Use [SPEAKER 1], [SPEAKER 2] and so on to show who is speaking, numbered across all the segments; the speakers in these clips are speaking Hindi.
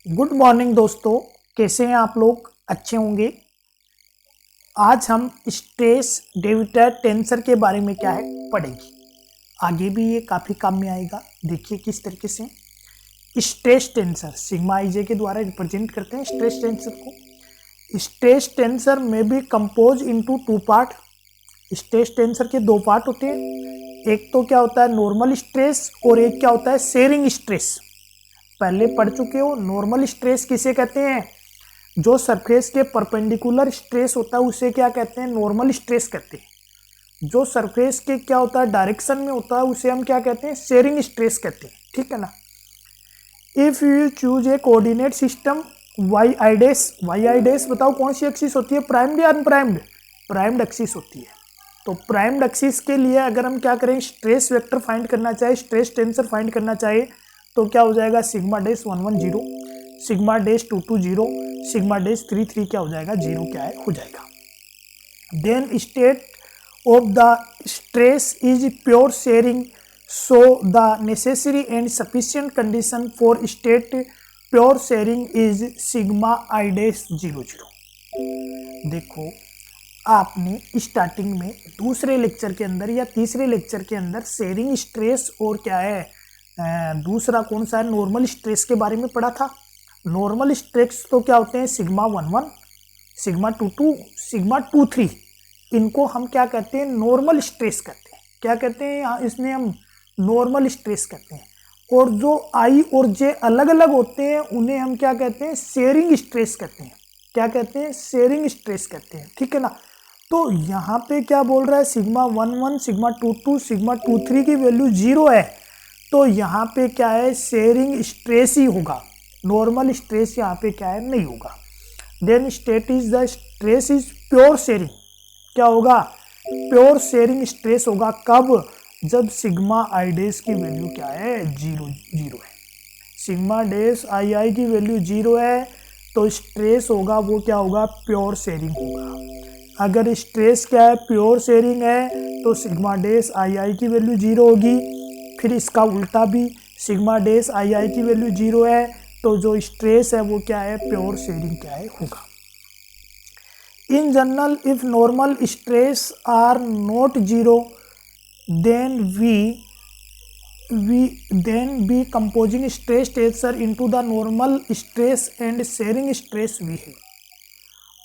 [SPEAKER 1] गुड मॉर्निंग दोस्तों, कैसे हैं आप लोग? अच्छे होंगे। आज हम स्ट्रेस डेविएटर टेंसर के बारे में क्या है पढ़ेंगे। आगे भी ये काफ़ी काम में आएगा। देखिए किस तरीके से स्ट्रेस टेंसर सिग्मा आईजे के द्वारा रिप्रेजेंट करते हैं स्ट्रेस टेंसर को। स्ट्रेस टेंसर में भी compose into two part. Stress tensor के दो पार्ट होते हैं। एक तो क्या होता है नॉर्मल स्ट्रेस और एक क्या होता है शेयरिंग स्ट्रेस। पहले पढ़ चुके हो। नॉर्मल स्ट्रेस किसे कहते हैं? जो सरफेस के परपेंडिकुलर स्ट्रेस होता है उसे क्या कहते हैं? नॉर्मल स्ट्रेस कहते हैं। जो सरफेस के क्या होता है डायरेक्शन में होता है उसे हम क्या कहते हैं? शेयरिंग स्ट्रेस कहते हैं। ठीक है ना। If you choose a coordinate system y i dash बताओ कौन सी एक्सिस होती है? प्राइम्ड या अनप्राइम्ड? प्राइम्ड एक्सिस होती है। तो प्राइम्ड एक्सिस के लिए अगर हम क्या करें स्ट्रेस वेक्टर फाइंड करना चाहे, स्ट्रेस टेंसर फाइंड करना चाहे तो क्या हो जाएगा? Sigma dash 1 1 0, sigma dash 2 2 0, sigma dash 3 3 क्या हो जाएगा? 0 क्या है हो जाएगा। Then state of the stress is pure shearing, so the necessary and sufficient condition for state pure shearing is sigma i dash 0 0। देखो आपने स्टार्टिंग में दूसरे लेक्चर के अंदर या तीसरे लेक्चर के अंदर शेयरिंग स्ट्रेस और क्या है दूसरा कौन सा है नॉर्मल स्ट्रेस के बारे में पढ़ा था। नॉर्मल स्ट्रेस तो क्या होते हैं? Sigma 1 1, sigma 2 2, sigma 2 3। इनको हम क्या कहते हैं? नॉर्मल स्ट्रेस कहते हैं। क्या कहते हैं? यहाँ इसमें हम नॉर्मल स्ट्रेस कहते हैं। और जो आई और जे अलग अलग होते हैं उन्हें हम क्या कहते हैं? शेयरिंग स्ट्रेस कहते हैं। क्या कहते हैं? शेयरिंग स्ट्रेस कहते हैं। ठीक है ना। तो यहाँ पे क्या बोल रहा है? सिग्मा 1 1, सिग्मा 2 2, सिग्मा 2 3 की वैल्यू 0 है। तो यहाँ पे क्या है? शेयरिंग स्ट्रेस ही होगा। नॉर्मल स्ट्रेस यहाँ पे क्या है? नहीं होगा। Then state is the stress is pure shearing. क्या होगा? प्योर शेयरिंग स्ट्रेस होगा। कब? जब सिग्मा आई डैश की वैल्यू क्या है? 0 0 है। सिग्मा डैश आई आई की वैल्यू 0 है तो स्ट्रेस होगा वो क्या होगा? प्योर शेयरिंग होगा। अगर स्ट्रेस क्या है? प्योर शेयरिंग है तो सिग्मा डैश आई आई की वैल्यू 0 होगी। फिर इसका उल्टा भी सिग्मा डैश आई आई की वैल्यू 0 है तो जो स्ट्रेस है वो क्या है? प्योर शेयरिंग क्या है होगा। In general if normal stress are not 0 then be composing stress tensor into the normal stress and shearing stress we है।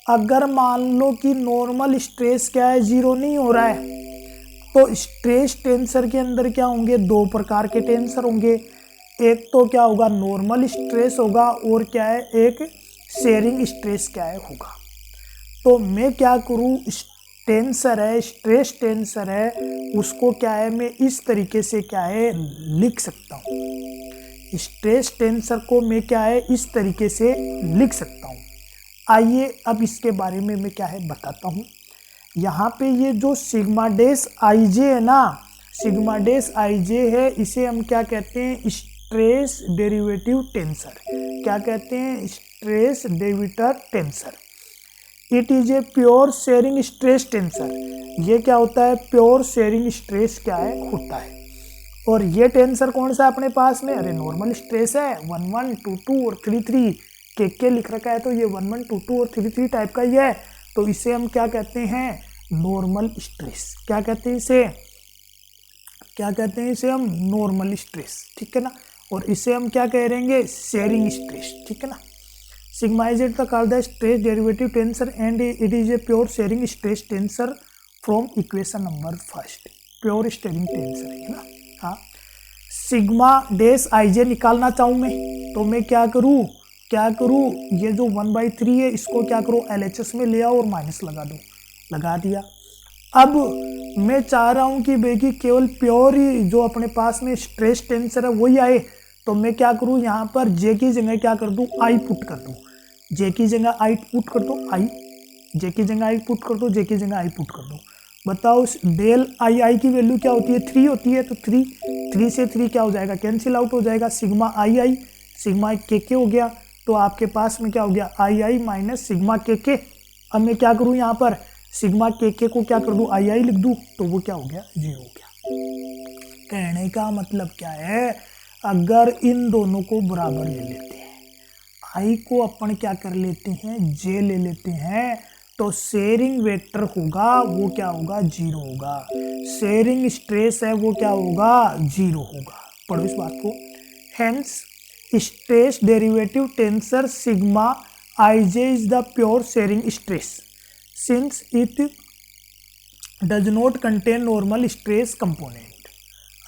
[SPEAKER 1] अगर मान लो कि नॉर्मल स्ट्रेस क्या है? 0 नहीं हो रहा है तो स्ट्रेस टेंसर के अंदर क्या होंगे? दो प्रकार के टेंसर होंगे। एक तो क्या होगा? नॉर्मल स्ट्रेस होगा और क्या है? एक शेयरिंग स्ट्रेस क्या है होगा। तो मैं क्या करूँ? टेंसर है स्ट्रेस टेंसर है उसको क्या है मैं इस तरीके से क्या है लिख सकता हूँ। स्ट्रेस टेंसर को मैं क्या है इस तरीके से लिख सकता हूँ। आइए अब इसके बारे में मैं क्या है बताता हूँ। यहाँ पे ये जो सिग्मा डैश आई जे है ना, सिग्मा डैश आई जे है, इसे हम क्या कहते हैं? Stress derivative tensor. क्या कहते हैं? Stress derivative tensor. It is a pure shearing stress tensor. ये क्या होता है? प्योर शेयरिंग स्ट्रेस क्या है होता है। और ये टेंसर कौन सा अपने पास में? अरे नॉर्मल स्ट्रेस है 1 1 2 2 और 3 3 के लिख रखा है तो ये 1 1 2 2 और 3 3 टाइप का ही है। तो इसे हम क्या कहते हैं? Normal stress. क्या कहते हैं इसे? क्या कहते हैं इसे? हम नॉर्मल स्ट्रेस। ठीक है ना। और इसे हम क्या कह रहेंगे? Sharing stress. ठीक है ना। Sigma is it the called the stress derivative tensor and it is a pure shearing stress tensor from equation number first. Pure sharing tensor है ना। हाँ। सिग्मा डैश आई जे निकालना चाहूँ मैं तो मैं क्या करूँ? ये जो 1/3 है इसको क्या करूँ? LHS में ले आओ और माइनस लगा दो। लगा दिया। अब मैं चाह रहा हूँ कि बेगी केवल प्योर ही जो अपने पास में स्ट्रेस टेंसर है वही आए। तो मैं क्या करूँ? यहाँ पर जे की जगह क्या कर दूँ? आई पुट कर दूँ। जे की जगह आई पुट कर दो। जे की जगह आई पुट कर दो। जे की जगह आई पुट कर दो। बताओ डेल आई की वैल्यू क्या होती है? 3 होती है। तो 3 से 3 क्या हो जाएगा? कैंसिल आउट हो जाएगा। सिग्मा आई सिग्मा के हो गया। तो आपके पास में क्या हो गया? आई माइनस सिग्मा के। अब मैं क्या करूँ? यहाँ पर सिग्मा के को क्या कर दूँ? आई लिख दूँ तो वो क्या हो गया? 0 हो गया। कहने का मतलब क्या है? अगर इन दोनों को बराबर ले लेते हैं, आई को अपन क्या कर लेते हैं, जे ले लेते हैं, तो शेयरिंग वेक्टर होगा वो क्या होगा, 0 होगा। शेयरिंग स्ट्रेस है वो क्या होगा, 0 होगा। पढ़ो इस बात को। Hence stress derivative tensor sigma ij is the pure shearing stress since it does not contain normal stress component.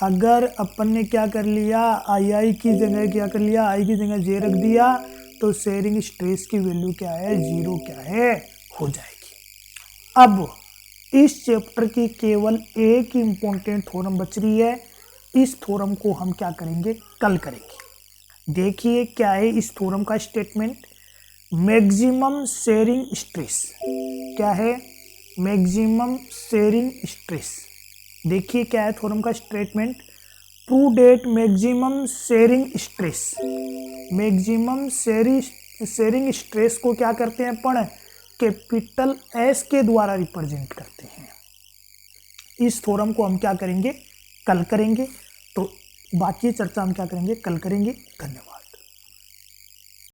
[SPEAKER 1] अगर अपन ने क्या कर लिया, आई की जगह क्या कर लिया, आई की जगह जे रख दिया, तो शेयरिंग स्ट्रेस की वैल्यू क्या है, 0 क्या है, हो जाएगी। अब इस चैप्टर की केवल एक ही इंपॉर्टेंट थ्योरम बच रही है। इस थ्योरम को हम क्या करेंगे, कल करेंगे। देखिए क्या है इस थ्योरम का स्टेटमेंट। मैक्सिमम शेयरिंग स्ट्रेस क्या है, मैक्सिमम शेयरिंग स्ट्रेस। देखिए क्या है थ्योरम का statement. Prove that maximum sharing stress, maximum sharing stress को क्या करते हैं अपन, कैपिटल एस के द्वारा रिप्रेजेंट करते हैं। इस थ्योरम को हम क्या करेंगे, कल करेंगे। तो बाकी चर्चा हम क्या करेंगे, कल करेंगे। धन्यवाद।